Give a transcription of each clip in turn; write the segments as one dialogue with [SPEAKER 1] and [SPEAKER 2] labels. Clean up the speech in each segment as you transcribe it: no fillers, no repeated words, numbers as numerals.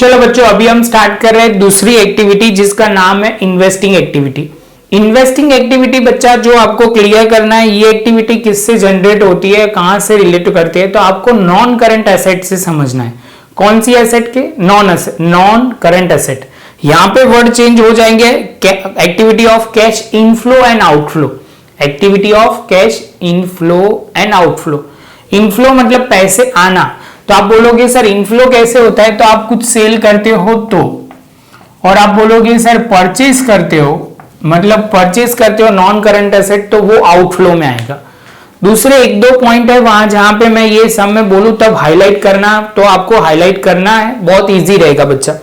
[SPEAKER 1] चलो बच्चों, अभी हम स्टार्ट कर रहे हैं दूसरी एक्टिविटी जिसका नाम है इन्वेस्टिंग एक्टिविटी। इन्वेस्टिंग एक्टिविटी बच्चा जो आपको क्लियर करना है, ये एक्टिविटी किससे जनरेट होती है, कहां से रिलेट करती है, तो आपको नॉन करंट एसेट से समझना है। कौन सी एसेट के? Non current asset. यहां पे वर्ड चेंज हो जाएंगे, activity of cash inflow and outflow. Activity of cash inflow and outflow. Inflow मतलब पैसे आना, तो आप बोलोगे सर इनफ्लो कैसे होता है, तो आप कुछ सेल करते हो तो, और आप बोलोगे सर परचेज करते हो, मतलब परचेज करते हो नॉन करंट एसेट, तो वो आउटफ्लो में आएगा। दूसरे एक दो पॉइंट है वहां जहां पे मैं ये सब में बोलूं तब हाईलाइट करना, तो आपको हाईलाइट करना है, बहुत इजी रहेगा बच्चा,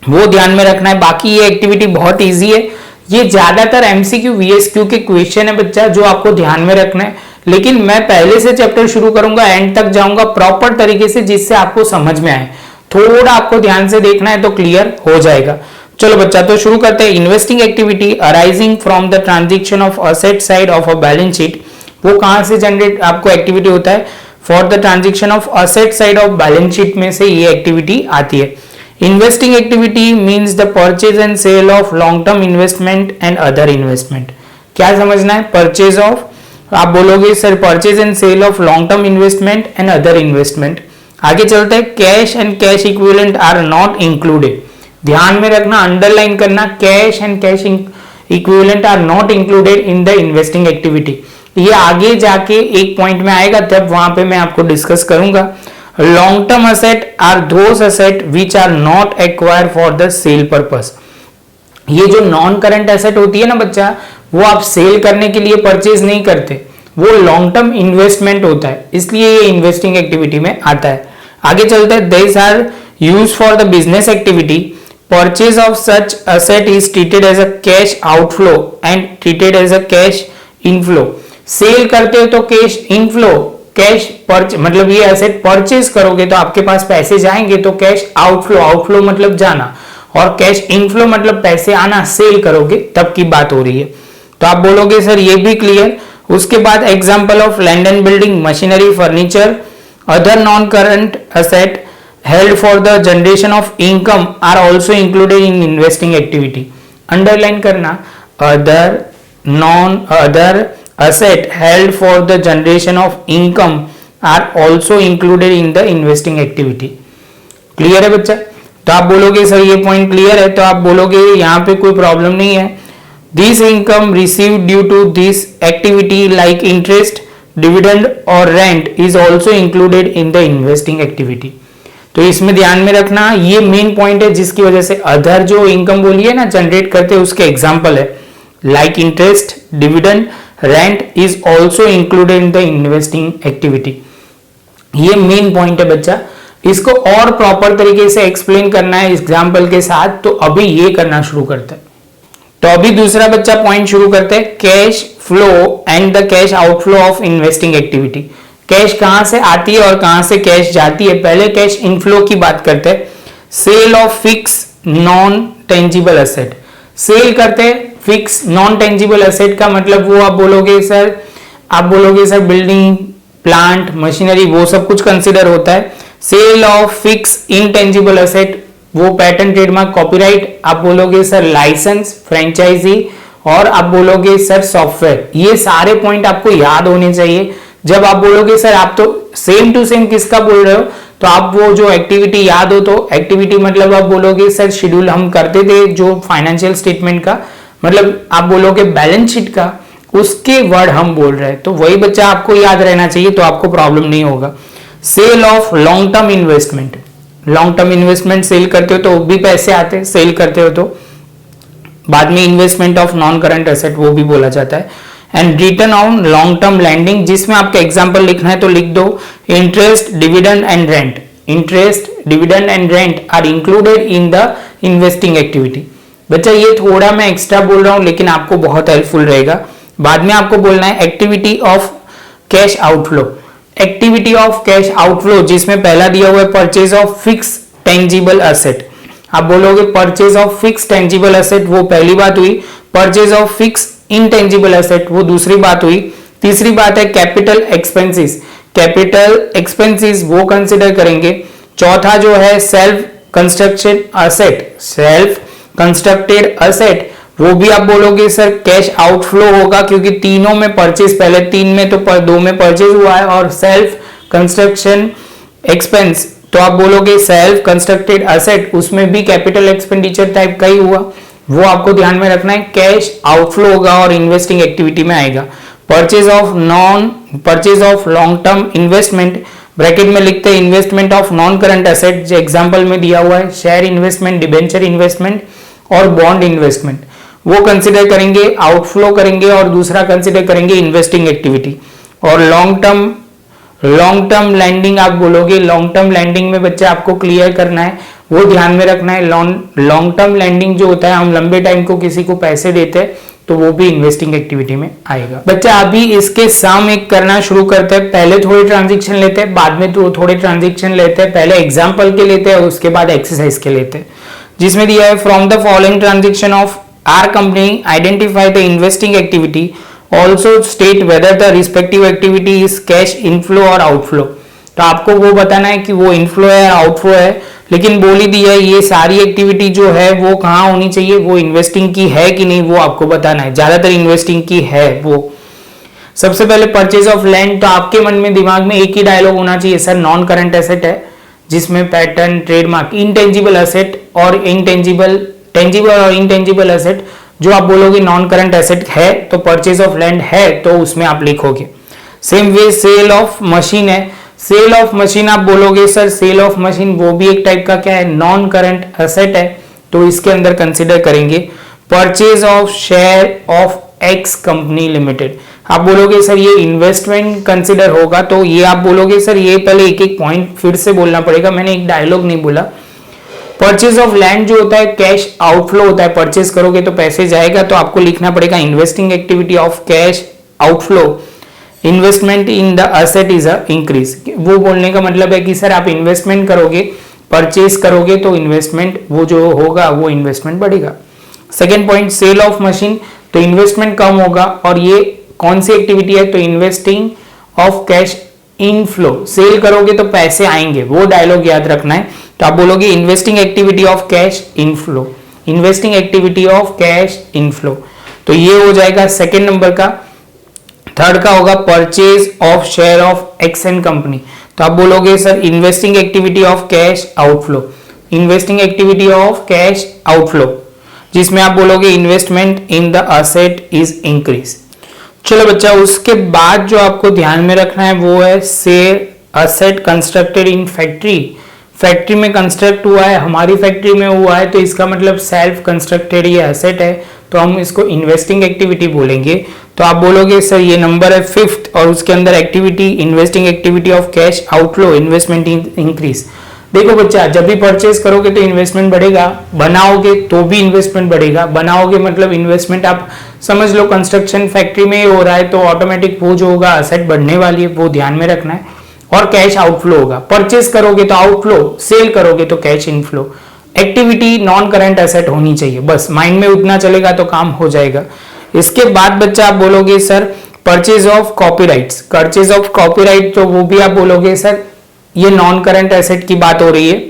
[SPEAKER 1] वो ध्यान में रखना है। बाकी ये एक्टिविटी बहुत इजी है, ये ज्यादातर एमसीक्यू वीएसक्यू के क्वेश्चन है बच्चा जो आपको ध्यान में रखना है। लेकिन मैं पहले से चैप्टर शुरू करूंगा, एंड तक जाऊंगा प्रॉपर तरीके से, जिससे आपको समझ में आए। थोड़ा आपको ध्यान से देखना है तो क्लियर हो जाएगा। चलो बच्चा, तो शुरू करते हैं। Investing activity arising from the transaction of asset side of a balance sheet. वो कहां से जनरेट आपको एक्टिविटी होता है? For the transaction of asset side of balance sheet में से ये एक्टिविटी आती है। Investing activity means the purchase and sale of long term investment and other investment. क्या समझना है? परचेज ऑफ, आप बोलोगे sir purchase and sale of long term investment and other investment. आगे चलते हैं। Cash and cash equivalent are not included. ध्यान में रखना, अंडरलाइन करना, cash and cash equivalent are not included in the investing activity. ये आगे जाके एक पॉइंट में आएगा, तब वहां पे मैं आपको डिस्कस करूंगा। Long term asset are those asset which are not acquired for the sale purpose. ये जो नॉन करंट एसेट होती है ना बच्चा, वो आप सेल करने के लिए परचेज नहीं करते, वो लॉन्ग टर्म इन्वेस्टमेंट होता है, इसलिए ये इन्वेस्टिंग एक्टिविटी में आता है। आगे चलते हैं। This are used for the business activity. Purchase of such asset is treated as a cash outflow and treated as a cash inflow. Sale करते हो तो कैश इनफ्लो, कैश मतलब ये एसेट परचेज करोगे तो आपके पास पैसे जाएंगे, तो कैश आउटफ्लो, आउटफ्लो मतलब जाना, और कैश इनफ्लो मतलब पैसे आना, सेल करोगे तब की बात हो रही है। तो आप बोलोगे सर ये भी क्लियर। उसके बाद example of land and building, machinery, furniture, other non current asset held for the generation of income are also included in investing activity. Underline करना, other asset held for the generation of income are also included in the investing activity। Clear है बच्चा? तो आप बोलोगे sir ये point clear है, तो आप बोलोगे यहाँ पे कोई प्रॉब्लम नहीं है। This income received due to this activity like interest, dividend और rent is also included in the investing activity. तो इसमें ध्यान में रखना, ये मेन पॉइंट है जिसकी वजह से अदर जो इनकम बोली है ना जनरेट करते हैं, उसके एग्जाम्पल है like interest, dividend, rent is also included in the investing activity. ये मेन पॉइंट है बच्चा, इसको और प्रॉपर तरीके से एक्सप्लेन करना है एग्जाम्पल के साथ, तो अभी ये करना शुरू करते हैं। तो अभी दूसरा बच्चा पॉइंट शुरू करते हैं। Cash flow and the cash outflow of investing activity. Cash कहां से आती है और कहां से कैश जाती है। पहले कैश इनफ्लो की बात करते हैं। Sale of fix non tangible asset. Sale करते हैं फिक्स नॉन टेंजिबल एसेट का मतलब वो आप बोलोगे सर बिल्डिंग, प्लांट, मशीनरी, वो सब कुछ कंसिडर होता है। Sale of fix intangible asset, वो पैटेंट, ट्रेडमार्क, कॉपीराइट, आप बोलोगे सर लाइसेंस, फ्रेंचाइजी, और आप बोलोगे सर सॉफ्टवेयर। ये सारे पॉइंट आपको याद होने चाहिए। जब आप बोलोगे सर आप तो सेम टू सेम किसका बोल रहे हो, तो आप वो जो एक्टिविटी याद हो, तो एक्टिविटी मतलब आप बोलोगे सर शेड्यूल हम करते थे जो फाइनेंशियल स्टेटमेंट का, मतलब आप बोलोगे बैलेंस शीट का, उसके वर्ड हम बोल रहे हैं, तो वही बच्चा आपको याद रहना चाहिए, तो आपको प्रॉब्लम नहीं होगा। Sale of long term investment. Long term investment sale करते हो तो भी पैसे आते हैं, सेल करते हो तो। बाद में investment of non current asset वो भी बोला जाता है। And return on long term lending, जिसमें आपका एग्जाम्पल लिखना है तो लिख दो। Interest, dividend and rent. Interest, dividend and rent are included in the investing activity. बच्चा ये थोड़ा मैं एक्स्ट्रा बोल रहा हूं, लेकिन आपको बहुत हेल्पफुल रहेगा। बाद में आपको बोलना है activity of cash outflow. Activity of cash outflow जिसमें पहला दिया हुआ है purchase of fix tangible asset. आप बोलोगे purchase of fix tangible asset, वो पहली बात हुई। Purchase of fix intangible asset वो दूसरी बात हुई। तीसरी बात है कैपिटल एक्सपेंसेस। कैपिटल एक्सपेंसेस वो कंसिडर करेंगे। चौथा जो है self construction asset, self constructed asset, वो भी आप बोलोगे सर कैश आउटफ्लो होगा, क्योंकि तीनों में परचेज, पहले 3 में तो 2 में परचेज हुआ है, और सेल्फ कंस्ट्रक्शन एक्सपेंस तो आप बोलोगे सेल्फ कंस्ट्रक्टेड असेट, उसमें भी कैपिटल एक्सपेंडिचर टाइप का ही हुआ, वो आपको ध्यान में रखना है, कैश आउटफ्लो होगा और इन्वेस्टिंग एक्टिविटी में आएगा। Purchase of long term investment, bracket में लिखते हैं investment of non current asset, जो एग्जांपल में दिया हुआ है शेयर इन्वेस्टमेंट, डिबेंचर इन्वेस्टमेट और बॉन्ड इन्वेस्टमेंट, वो कंसिडर करेंगे, आउटफ्लो करेंगे, और दूसरा कंसिडर करेंगे इन्वेस्टिंग एक्टिविटी। और लॉन्ग टर्म लैंडिंग आप बोलोगे, लॉन्ग टर्म लैंडिंग में बच्चे आपको क्लियर करना है, वो ध्यान में रखना है, लॉन्ग टर्म लैंडिंग जो होता है, हम लंबे टाइम को किसी को पैसे देते हैं तो वो भी इन्वेस्टिंग एक्टिविटी में आएगा। बच्चा अभी इसके सम एक करना शुरू करते हैं, पहले थोड़े ट्रांजेक्शन लेते हैं, बाद में तो थोड़े ट्रांजेक्शन लेते हैं, पहले एग्जांपल के लेते हैं, उसके बाद एक्सरसाइज के लेते हैं, जिसमें दिया है from the following transaction of our company identify the investing activity, also state whether the respective activity is cash inflow और आउटफ्लो। तो आपको वो बताना है कि वो इनफ्लो है या आउटफ्लो है, लेकिन बोली दी है ये सारी एक्टिविटी जो है वो कहाँ होनी चाहिए, वो इन्वेस्टिंग की है कि नहीं, वो आपको बताना है, ज्यादातर इन्वेस्टिंग की है वो। सबसे पहले परचेज ऑफ लैंड, तो आपके मन में दिमाग में एक ही डायलॉग होना चाहिए, सर नॉन करंट एसेट है, जिसमें पैटर्न, ट्रेडमार्क, इनटेंजिबल एसेट और टेंजिबल और इनटेंजिबल एसेट, जो आप बोलोगे नॉन करंट एसेट है तो परचेज ऑफ लैंड है तो उसमें आप लिखोगे। Same way sale of machine है, सेल ऑफ मशीन आप बोलोगे सर सेल ऑफ मशीन वो भी एक टाइप का क्या है, नॉन करंट एसेट है, तो इसके अंदर कंसिडर करेंगे। Purchase of share of x company limited, आप बोलोगे सर ये इन्वेस्टमेंट कंसिडर होगा, तो ये आप बोलोगे सर ये पहले एक एक पॉइंट फिर से बोलना पड़ेगा, मैंने एक डायलॉग नहीं बोला। परचेज ऑफ लैंड जो होता है कैश आउटफ्लो होता है, परचेज करोगे तो पैसे जाएगा, तो आपको लिखना पड़ेगा investing activity of cash outflow, investment in the asset is a increase. वो बोलने का मतलब है कि सर आप इन्वेस्टमेंट करोगे, परचेज करोगे तो इन्वेस्टमेंट वो जो होगा वो इन्वेस्टमेंट बढ़ेगा। Second point sale of machine, तो इन्वेस्टमेंट कम होगा, और ये कौन सी एक्टिविटी है, तो investing of cash inflow, sale करोगे तो पैसे आएंगे, वो डायलॉग याद रखना है। तो आप बोलोगे investing activity of cash inflow, investing activity of cash inflow, तो ये हो जाएगा सेकेंड नंबर का। थर्ड का होगा purchase of share of x and company, तो आप बोलोगे sir investing activity of cash outflow, investing activity of cash outflow, जिसमें आप बोलोगे investment in the asset is increase. चलो बच्चा, उसके बाद जो आपको ध्यान में रखना है वो है sale asset constructed in factory, factory में कंस्ट्रक्ट हुआ है, हमारी फैक्ट्री में हुआ है, तो इसका मतलब सेल्फ कंस्ट्रक्टेड ये एसेट है, तो हम इसको इन्वेस्टिंग एक्टिविटी बोलेंगे। तो आप बोलोगे सर ये नंबर है फिफ्थ, और उसके अंदर activity investing activity of cash outflow, investment increase. देखो बच्चा, जब भी परचेज करोगे तो इन्वेस्टमेंट बढ़ेगा, बनाओगे तो भी इन्वेस्टमेंट बढ़ेगा, बनाओगे मतलब इन्वेस्टमेंट आप समझ लो कंस्ट्रक्शन फैक्ट्री में हो रहा है, तो ऑटोमेटिक वो जो होगा एसेट बढ़ने वाली है, वो ध्यान में रखना है। और कैश आउटफ्लो होगा, परचेज करोगे तो आउटफ्लो, सेल करोगे तो cash inflow. Activity non current asset होनी चाहिए, बस माइंड में उतना चलेगा तो काम हो जाएगा। इसके बाद बच्चा आप बोलोगे sir purchase of copyrights, purchase of copyright, तो वो भी आप बोलोगे सर ये नॉन करंट एसेट की बात हो रही है।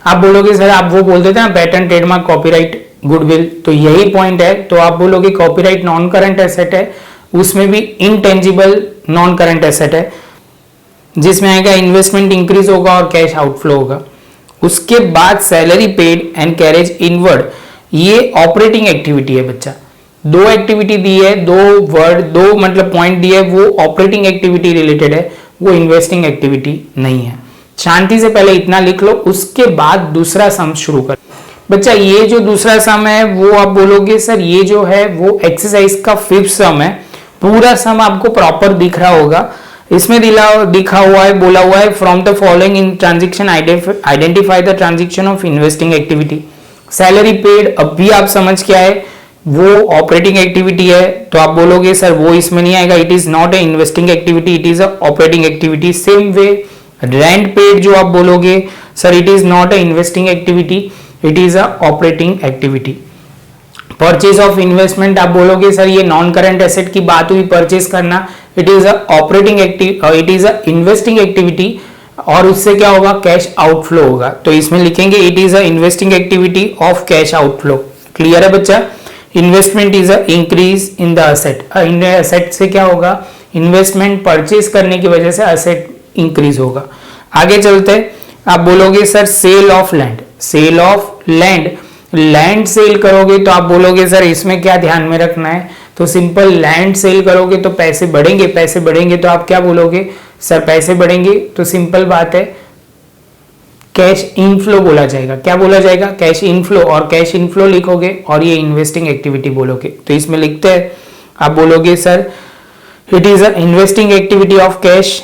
[SPEAKER 1] आप बोलोगे सर, आप वो बोल देते हैं पैटर्न, ट्रेडमार्क, कॉपीराइट, गुडविल, तो यही पॉइंट है, तो आप बोलोगे कॉपीराइट नॉन करंट एसेट है, उसमें भी इनटेंजिबल नॉन करंट एसेट है, जिसमें आएगा इन्वेस्टमेंट इंक्रीज होगा और कैश आउटफ्लो होगा। उसके बाद salary paid and carriage inward, ये ऑपरेटिंग एक्टिविटी है बच्चा, दो एक्टिविटी दी है, दो वर्ड, दो मतलब पॉइंट दिए, वो ऑपरेटिंग एक्टिविटी रिलेटेड है, वो इन्वेस्टिंग एक्टिविटी नहीं है। शांति से पहले इतना लिख लो, उसके बाद दूसरा सम शुरू कर। बच्चा ये जो दूसरा सम है वो आप बोलोगे सर ये जो है वो एक्सरसाइज का फिफ्थ सम है, पूरा सम आपको प्रॉपर दिख रहा होगा, इसमें दिखा हुआ है, बोला हुआ है from the following in transaction identify the transaction of investing activity. Salary paid अब भी आप समझ के आए, वो ऑपरेटिंग एक्टिविटी है, तो आप बोलोगे सर वो इसमें नहीं आएगा, it is not a investing activity, it is a operating activity. Same way rent paid जो आप बोलोगे sir it is not a investing activity, it is a operating activity. Purchase of investment आप बोलोगे sir ये non current asset की बात हुई, purchase करना, it is a operating active, it is a investing activity, और उससे क्या होगा, कैश आउटफ्लो होगा। तो इसमें लिखेंगे it is a investing activity of cash outflow. Clear है बच्चा? Investment is a increase in the asset. Asset से क्या होगा, इन्वेस्टमेंट परचेज करने की वजह से असेट इंक्रीज होगा। आगे चलते, आप बोलोगे sir sale of land, sale of land, land sale करोगे तो आप बोलोगे सर इसमें क्या ध्यान में रखना है, तो सिंपल लैंड सेल करोगे तो पैसे बढ़ेंगे, पैसे बढ़ेंगे तो आप क्या बोलोगे सर, पैसे बढ़ेंगे तो सिंपल बात है कैश इनफ्लो बोला जाएगा। क्या बोला जाएगा, कैश इनफ्लो, और कैश इनफ्लो लिखोगे और ये इन्वेस्टिंग एक्टिविटी बोलोगे। तो इसमें लिखते हैं, आप बोलोगे sir it is a investing activity of cash,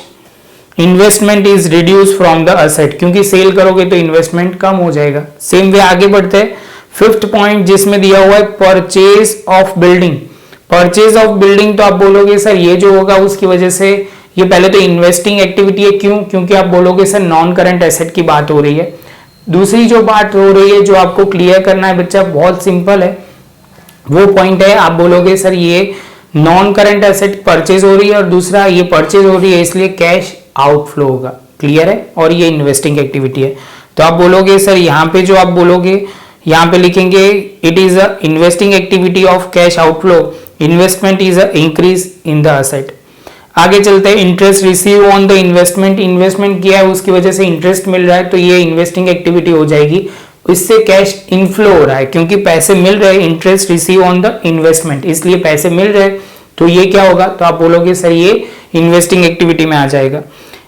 [SPEAKER 1] investment is reduce from the asset, क्योंकि सेल करोगे तो इन्वेस्टमेंट कम हो जाएगा। सेम वे आगे बढ़ते हैं, फिफ्थ पॉइंट जिसमें दिया हुआ है purchase of building. Purchase of building तो आप बोलोगे सर ये जो होगा उसकी वजह से, ये पहले तो इन्वेस्टिंग एक्टिविटी है, क्यों, क्योंकि आप बोलोगे सर नॉन करंट एसेट की बात हो रही है। दूसरी जो बात हो रही है जो आपको क्लियर करना है बच्चा, बहुत सिंपल है, वो पॉइंट है, आप बोलोगे सर ये नॉन करंट एसेट परचेज हो रही है और दूसरा ये परचेज हो रही है इसलिए कैश आउटफ्लो होगा। क्लियर है? और ये इन्वेस्टिंग एक्टिविटी है। तो आप बोलोगे सर यहाँ पे जो आप बोलोगे, यहाँ पे लिखेंगे it is a investing activity of cash outflow, investment is a increase in the asset. आगे चलते हैं, interest receive on the investment, investment किया है उसकी वजह से इंटरेस्ट मिल रहा है तो ये इन्वेस्टिंग एक्टिविटी हो जाएगी। इससे कैश इनफ्लो हो रहा है क्योंकि पैसे मिल रहे हैं, interest receive on the investment, इसलिए पैसे मिल रहे हैं तो ये क्या होगा, तो आप बोलोगे सर ये इन्वेस्टिंग एक्टिविटी में आ जाएगा।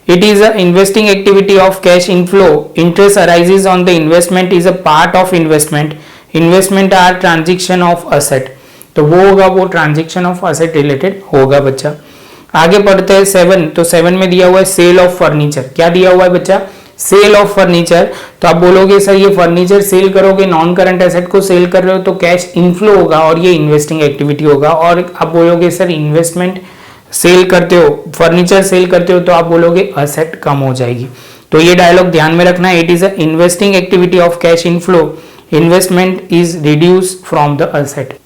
[SPEAKER 1] It is a investing activity of cash inflow, interest arises on the investment is a part of investment, investment are transaction of asset, तो वो होगा, वो ट्रांजेक्शन ऑफ असेट रिलेटेड होगा बच्चा। आगे पढ़ते हैं 7, तो 7 में दिया हुआ है सेल ऑफ फर्नीचर। क्या दिया हुआ है बच्चा, सेल ऑफ फर्नीचर। तो आप बोलोगे सर ये फर्नीचर सेल करोगे, नॉन करंट एसेट को सेल कर रहे हो तो कैश इनफ्लो होगा और ये इन्वेस्टिंग एक्टिविटी होगा। और आप बोलोगे सर इन्वेस्टमेंट सेल करते हो, फर्नीचर सेल करते हो तो आप बोलोगे असेट कम हो जाएगी। तो ये डायलॉग ध्यान में रखना है, it is a investing activity of cash inflow, investment is reduce from the asset.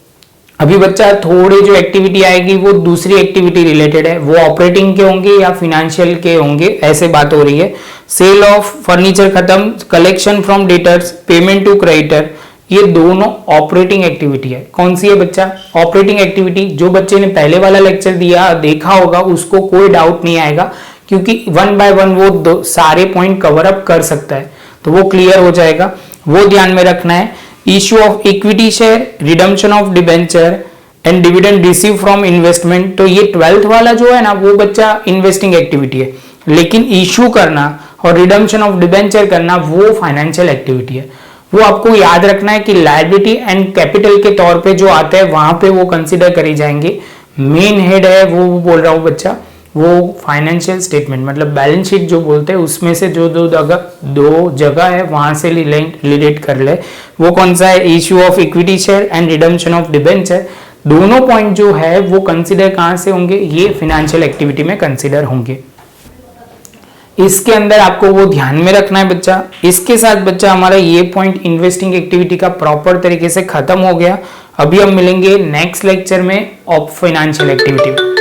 [SPEAKER 1] अभी बच्चा थोड़ी जो एक्टिविटी आएगी वो दूसरी एक्टिविटी रिलेटेड है, वो ऑपरेटिंग के होंगे या फिनेंशियल के होंगे, ऐसे बात हो रही है। सेल ऑफ फर्नीचर खत्म, collection from debtors, payment to creditor, ये दोनों ऑपरेटिंग एक्टिविटी है। कौन सी है बच्चा, ऑपरेटिंग एक्टिविटी। जो बच्चे ने पहले वाला लेक्चर दिया देखा होगा उसको कोई डाउट नहीं आएगा क्योंकि 1 बाय 1 वो सारे पॉइंट कवर अप कर सकता है, तो वो क्लियर हो जाएगा, वो ध्यान में रखना है। Issue of equity share, redemption of debenture and dividend receive from investment, तो ये 12th वाला जो है ना वो बच्चा इन्वेस्टिंग एक्टिविटी है, लेकिन इश्यू करना और रिडम्पशन ऑफ डिबेंचर करना वो फाइनेंशियल एक्टिविटी है। वो आपको याद रखना है कि लायबिलिटी एंड कैपिटल के तौर पे जो आता है वहां पे वो कंसिडर करी जाएंगे। मेन हेड है वो बोल रहा हूं बच्चा, वो फाइनेंशियल स्टेटमेंट मतलब बैलेंस शीट जो बोलते हैं उसमें से जो दो जगह है वहां से रिलेट कर ले। वो कौन सा है, issue of equity share and redemption of debenture, दोनों पॉइंट जो है वो कंसिडर कहां से होंगे, ये फाइनेंशियल एक्टिविटी में कंसिडर होंगे। इसके अंदर आपको वो ध्यान में रखना है बच्चा। इसके साथ बच्चा हमारा ये पॉइंट इन्वेस्टिंग एक्टिविटी का प्रॉपर तरीके से खत्म हो गया। अभी हम मिलेंगे नेक्स्ट लेक्चर में ऑफ फाइनेंशियल एक्टिविटी में।